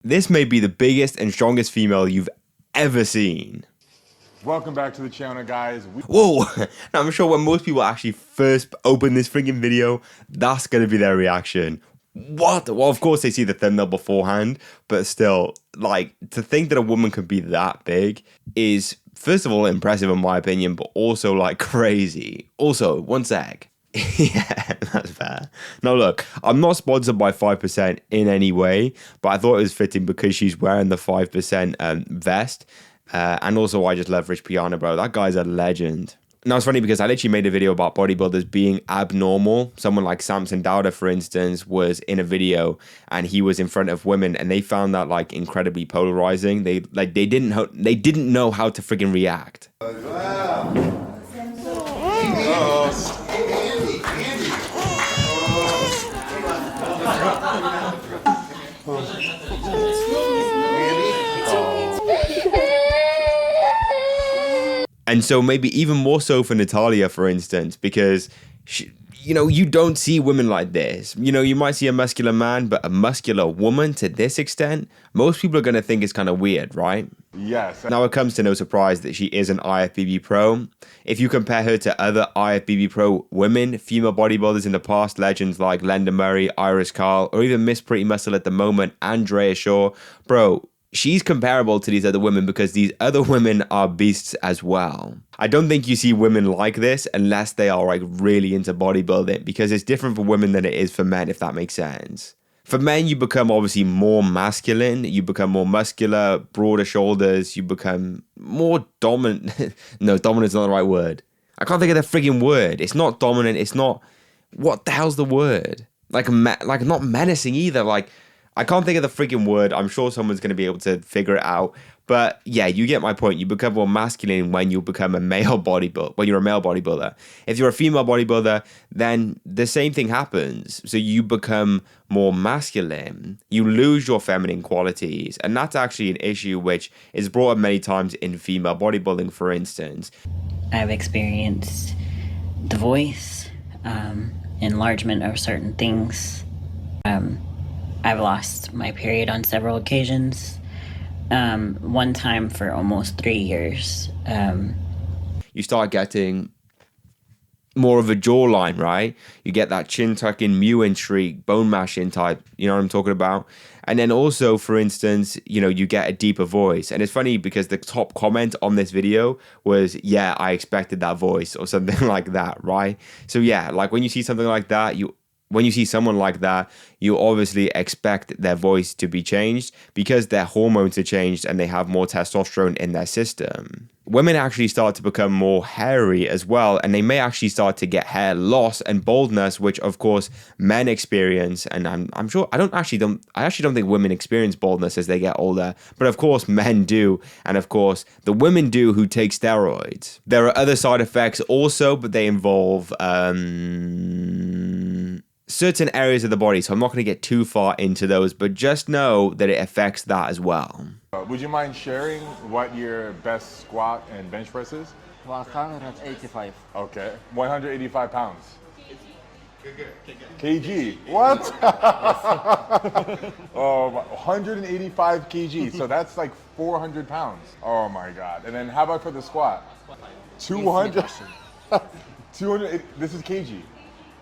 This may be the biggest and strongest female you've ever seen. Welcome back to the channel, guys. Whoa! Now, I'm sure when most people actually first open this freaking video, that's going to be their reaction. What? Well, of course they see the thumbnail beforehand, but still, like, to think that a woman could be that big is, first of all, impressive in my opinion, but also, like, crazy. Also, one sec. Yeah, that's fair. Now look, I'm not sponsored by 5% in any way, but I thought it was fitting because she's wearing the 5% vest. And also I just love Rich Piana, bro. That guy's a legend. Now it's funny because I literally made a video about bodybuilders being abnormal. Someone like Samson Dowder, for instance, was in a video and he was in front of women and they found that like incredibly polarizing. They didn't know how to friggin' react. And so maybe even more so for Natalia, for instance, because she, you know, you don't see women like this. You know, you might see a muscular man, but a muscular woman to this extent, most people are going to think it's kind of weird, right? Yes. Now it comes to no surprise that she is an IFBB pro. If you compare her to other IFBB pro women, female bodybuilders in the past, legends like Lenda Murray, Iris Carl, or even Miss Pretty Muscle at the moment, Andrea Shaw, bro, she's comparable to these other women because these other women are beasts as well. I don't think you see women like this unless they are like really into bodybuilding, because it's different for women than it is for men, if that makes sense. For men, you become obviously more masculine, you become more muscular, broader shoulders, you become more dominant. No, dominant's not the right word. I can't think of the friggin' word. It's not dominant, it's not, what the hell's the word? Like not menacing either, like, I can't think of the freaking word. I'm sure someone's going to be able to figure it out. But yeah, you get my point. You become more masculine when you become a male bodybuilder, when you're a male bodybuilder. If you're a female bodybuilder, then the same thing happens. So you become more masculine. You lose your feminine qualities. And that's actually an issue which is brought up many times in female bodybuilding, for instance. I've experienced the voice, enlargement of certain things. I've lost my period on several occasions. One time for almost 3 years. You start getting more of a jawline, right? You get that chin tucking, mewing streak, bone mashing type, you know what I'm talking about? And then also, for instance, you know, you get a deeper voice. And it's funny because the top comment on this video was, yeah, I expected that voice, or something like that, right? So yeah, like when you see something like that, when you see someone like that, you obviously expect their voice to be changed because their hormones are changed and they have more testosterone in their system. Women actually start to become more hairy as well, and they may actually start to get hair loss and baldness, which of course men experience. And I'm sure I actually don't think women experience baldness as they get older, but of course men do, and of course the women do who take steroids. There are other side effects also, but they involve certain areas of the body, so I'm not going to get too far into those, but just know that it affects that as well. Would you mind sharing what your best squat and bench press is? 185. Okay. 185 pounds. kg. What? Oh, 185 kg. So that's like 400 pounds. Oh my God. And then how about for the squat? 200. 200. This is kg.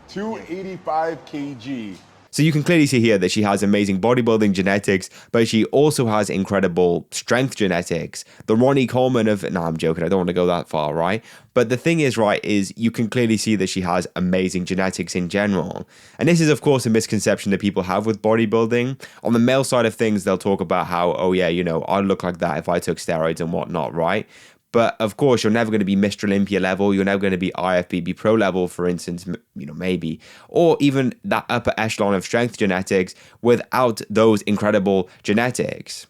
285 kg. So you can clearly see here that she has amazing bodybuilding genetics, but she also has incredible strength genetics. The Ronnie Coleman of, no, I'm joking, I don't want to go that far, right? But the thing is, right, is you can clearly see that she has amazing genetics in general. And this is, of course, a misconception that people have with bodybuilding. On the male side of things, they'll talk about how, oh yeah, you know, I'd look like that if I took steroids and whatnot, right? But of course, you're never going to be Mr. Olympia level. You're never going to be IFBB pro level, for instance, you know, maybe, or even that upper echelon of strength genetics without those incredible genetics.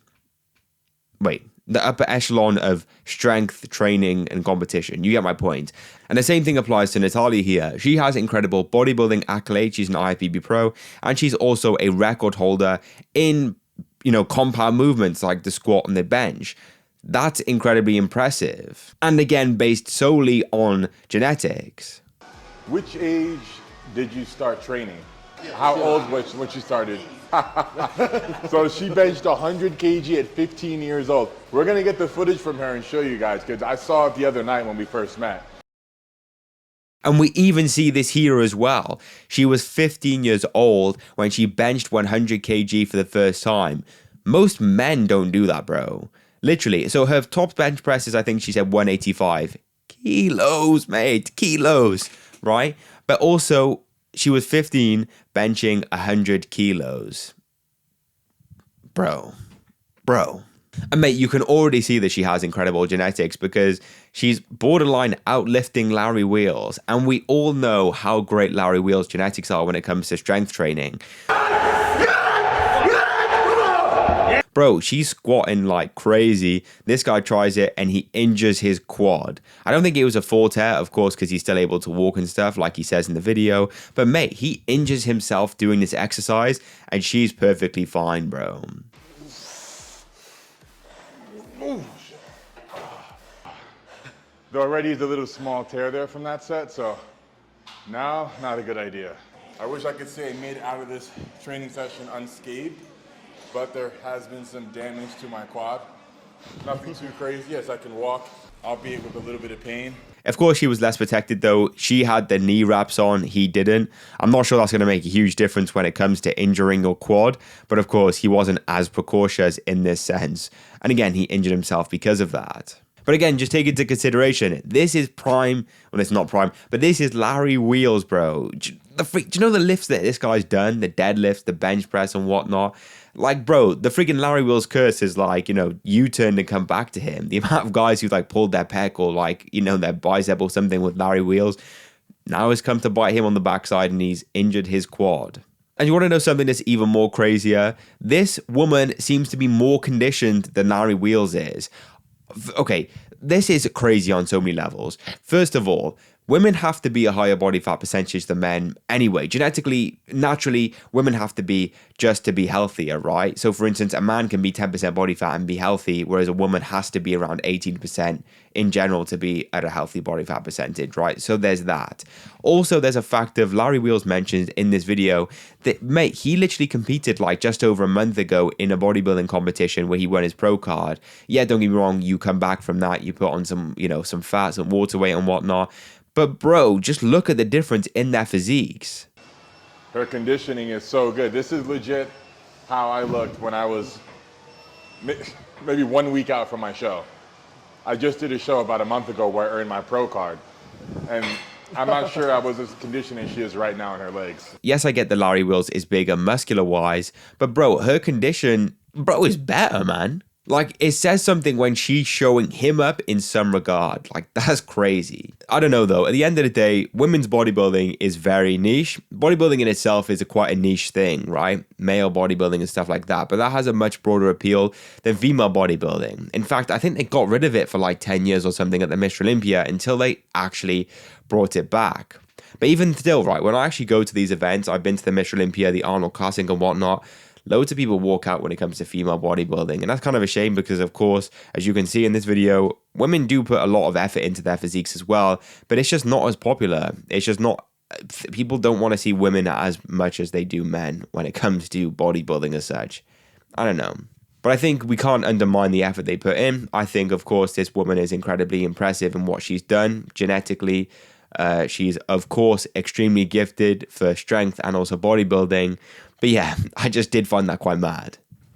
Wait, the upper echelon of strength training and competition. You get my point. And the same thing applies to Natalie here. She has incredible bodybuilding accolades. She's an IFBB pro, and she's also a record holder in, you know, compound movements like the squat and the bench. That's incredibly impressive. And again, based solely on genetics. Which age did you start training? How old was when she started? So she benched 100 kg at 15 years old. We're gonna get the footage from her and show you guys, because I saw it the other night when we first met. And we even see this here as well. She was 15 years old when she benched 100 kg for the first time. Most men don't do that, bro. Literally. So her top bench press is, I think she said 185 kilos, mate. Kilos, right? But also, she was 15 benching 100 kilos. Bro. And mate, you can already see that she has incredible genetics because she's borderline outlifting Larry Wheels. And we all know how great Larry Wheels' genetics are when it comes to strength training. Bro, she's squatting like crazy. This guy tries it and he injures his quad. I don't think it was a full tear, of course, because he's still able to walk and stuff like he says in the video. But mate, he injures himself doing this exercise and she's perfectly fine, bro. There already is a little small tear there from that set, so now, not a good idea. I wish I could say I made it out of this training session unscathed, but there has been some damage to my quad. Nothing too crazy. Yes, I can walk, albeit with a little bit of pain. Of course, she was less protected though. She had the knee wraps on, he didn't. I'm not sure that's going to make a huge difference when it comes to injuring your quad, but of course, he wasn't as precautious in this sense. And again, he injured himself because of that. But again, just take into consideration, this is prime, well, it's not prime, but this is Larry Wheels, bro. Do you know the lifts that this guy's done? The deadlifts, the bench press and whatnot? Like, bro, the freaking Larry Wheels curse is like, U-turn and come back to him. The amount of guys who've like pulled their pec or like, their bicep or something with Larry Wheels now has come to bite him on the backside and he's injured his quad. And you want to know something that's even more crazier? This woman seems to be more conditioned than Larry Wheels is. Okay, this is crazy on so many levels. First of all, women have to be a higher body fat percentage than men anyway. Genetically, naturally, women have to be just to be healthier, right? So for instance, a man can be 10% body fat and be healthy, whereas a woman has to be around 18% in general to be at a healthy body fat percentage, right? So there's that. Also, there's a fact of Larry Wheels mentioned in this video that, mate, he literally competed like just over a month ago in a bodybuilding competition where he won his pro card. Yeah, don't get me wrong, you come back from that, you put on some, some fat, some water weight and whatnot. But bro, just look at the difference in their physiques. Her conditioning is so good. This is legit how I looked when I was maybe 1 week out from my show. I just did a show about a month ago where I earned my pro card. And I'm not sure I was as conditioned as she is right now in her legs. Yes, I get the Larry Wheels is bigger muscular-wise, but bro, her condition, bro, is better, man. Like, it says something when she's showing him up in some regard. Like, that's crazy. I don't know, though. At the end of the day, women's bodybuilding is very niche. Bodybuilding in itself is quite a niche thing, right? Male bodybuilding and stuff like that. But that has a much broader appeal than female bodybuilding. In fact, I think they got rid of it for like 10 years or something at the Mr. Olympia until they actually brought it back. But even still, right, when I actually go to these events, I've been to the Mr. Olympia, the Arnold Classic and whatnot, loads of people walk out when it comes to female bodybuilding. And that's kind of a shame because, of course, as you can see in this video, women do put a lot of effort into their physiques as well, but it's just not as popular. It's just not, people don't want to see women as much as they do men when it comes to bodybuilding as such. I don't know. But I think we can't undermine the effort they put in. I think, of course, this woman is incredibly impressive in what she's done genetically. She's, of course, extremely gifted for strength and also bodybuilding. But yeah, I just did find that quite mad.